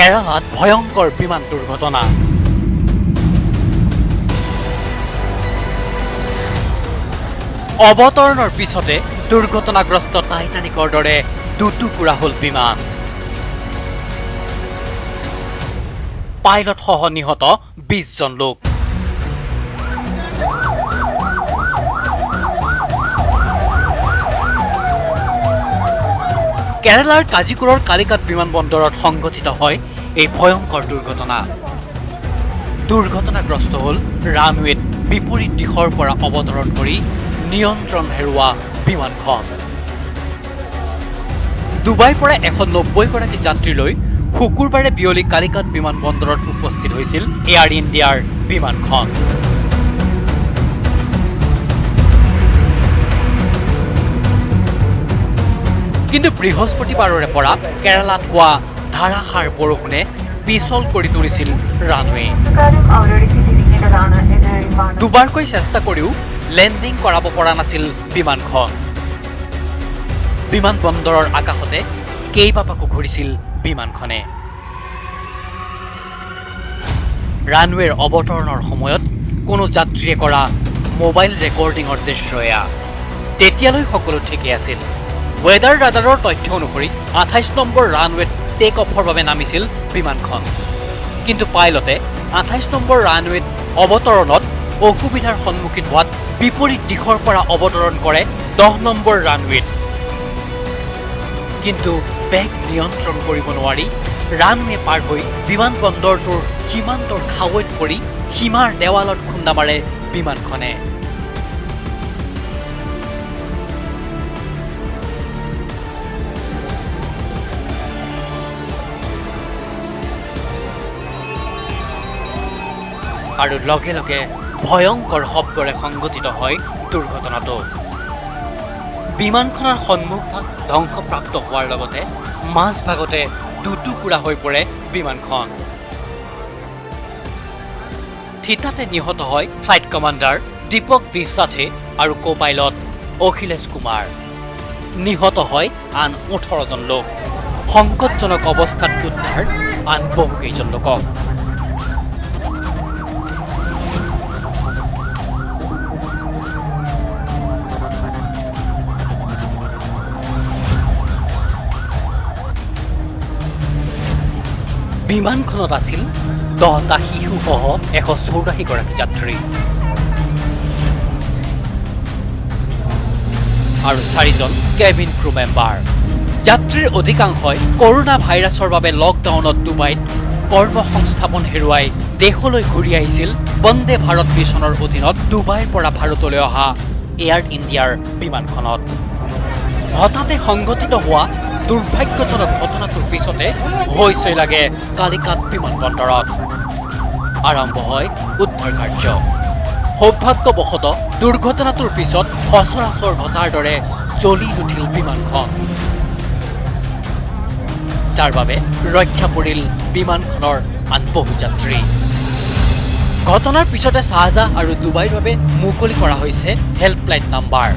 কেৰালাত ভয়ংকৰ বিমান দুৰ্ঘটনা। অৱতৰণৰ পিছতে দুৰ্ঘটনাগ্ৰস্ত টাইটানিকৰ দৰে দুটুকুৰা হ'ল বিমান। পাইলট সহ নিহত 20 জন লোক। কেৰালাৰ কাজিকুৰৰ কালিকাট বিমানবন্দৰত সংঘটিত হয় এই ভয়ংকৰ দুৰ্ঘটনা। দুৰ্ঘটনাগ্ৰস্ত হ'ল ৰানৱেত বিপৰীত দিশৰ পৰা অৱতৰণ কৰি নিয়ন্ত্ৰণ হেৰুওৱা বিমানখন। ডুবাইৰ পৰা 190 গৰাকী যাত্ৰী লৈ শুকুৰবাৰে বিয়লি কালিকাট বিমানবন্দৰত উপস্থিত হৈছিল এয়াৰ ইণ্ডিয়াৰ বিমানখন। কিন্তু বৃহস্পতিবাৰৰে পৰা কেৰালাত হোৱা ধাৰাসাৰ বৰষুণে পিছল কৰি তুলিছিল ৰানৱে। দুবাৰকৈ চেষ্টা কৰিও লেণ্ডিং কৰাব পৰা নাছিল বিমানখন। বিমানবন্দৰৰ আকাশতে কেইবাপাকো ঘূৰিছিল বিমানখনে। ৰানৱেৰ অৱতৰণৰ সময়ত কোনো যাত্ৰীয়ে কৰা মোবাইল ৰেকৰ্ডিঙৰ দৃশ্য এয়া। তেতিয়ালৈ সকলো ঠিকেই আছিল। ৱেডাৰ ৰাডাৰৰ তথ্য অনুসৰি 28 নম্বৰ ৰানৱেত টেক অফৰ বাবে নামিছিল বিমানখন। কিন্তু পাইলটে 28 নম্বৰ ৰানৱেত অৱতৰণত অসুবিধাৰ সন্মুখীন হোৱাত বিপৰীত দিশৰ পৰা অৱতৰণ কৰে 10 নম্বৰ ৰানৱেত। কিন্তু বেগ নিয়ন্ত্ৰণ কৰিব নোৱাৰি ৰানৱে পাৰ হৈ বিমানবন্দৰটোৰ সীমান্তৰ খাৱৈত পৰি সীমাৰ দেৱালত খুন্দা মাৰে বিমানখনে। আৰু লগে লগে ভয়ংকৰ শব্দৰে সংঘটিত হয় দুৰ্ঘটনাটো। বিমানখনৰ সন্মুখভাগ ধ্বংসপ্ৰাপ্ত হোৱাৰ লগতে মাজভাগতে দুটুকুৰা হৈ পৰে বিমানখন। থিতাতে নিহত হয় ফ্লাইট কমাণ্ডাৰ দীপক বিশ্বাথে আৰু কো পাইলট অখিলেশ কুমাৰ। নিহত হয় আন 18 জন লোক। সংকটজনক অৱস্থাত উদ্ধাৰ আন বহুকেইজন লোকক। বিমানখনত আছিল 10টা শিশুসহ 184 গৰাকী যাত্ৰী আৰু 4 জন কেবিন ক্ৰু মেম্বাৰ। যাত্ৰীৰ অধিকাংশই কৰোনা ভাইৰাছৰ বাবে লকডাউনত ডুবাইত কৰ্মসংস্থাপন হেৰুৱাই দেশলৈ ঘূৰি আহিছিল বন্দে ভাৰত মিছনৰ অধীনত ডুবাইৰ পৰা ভাৰতলৈ অহা এয়াৰ ইণ্ডিয়াৰ বিমানখনত। হঠাতে সংঘটিত হোৱা দুৰ্ভাগ্যজনক ঘটনাটোৰ পিছতে হৈচৈ লাগে কালিকাট বিমানবন্দৰত। আৰম্ভ হয় উদ্ধাৰ কাৰ্য। সৌভাগ্যবশতঃ দুৰ্ঘটনাটোৰ পিছত সচৰাচৰ ঘটাৰ দৰে জ্বলি নুঠিল বিমানখন, যাৰ বাবে ৰক্ষা পৰিল বিমানখনৰ আন বহু যাত্ৰী। ঘটনাৰ পিছতে শ্বাৰজাহ আৰু ডুবাইৰ বাবে মুকলি কৰা হৈছে হেল্পলাইন নাম্বাৰ।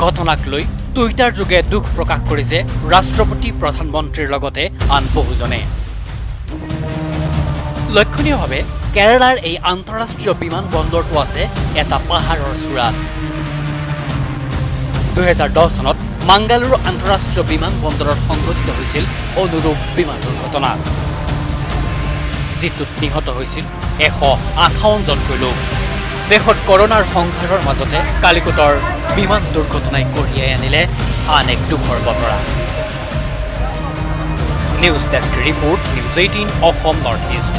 ঘটনাক লৈ টুইটাৰ যোগে দুখ প্ৰকাশ কৰিছে ৰাষ্ট্ৰপতি প্ৰধানমন্ত্ৰীৰ লগতে আন বহুজনে। লক্ষণীয়ভাৱে কেৰালাৰ এই আন্তঃৰাষ্ট্ৰীয় বিমানবন্দৰটো আছে এটা পাহাৰৰ চূড়াত। 2010 চনত মাংগালুৰু আন্তঃৰাষ্ট্ৰীয় বিমানবন্দৰত সংঘটিত হৈছিল অনুৰূপ বিমান দুৰ্ঘটনা, যিটোত নিহত হৈছিল 158 জনকৈ লোক। দেশত কৰোনাৰ সংঘাৰৰ মাজতে কালিকটৰ বিমান দুৰ্ঘটনাই কঢ়িয়াই আনিলে আন এক দুখৰ বতৰা। News desk report, news 18 Assam north east.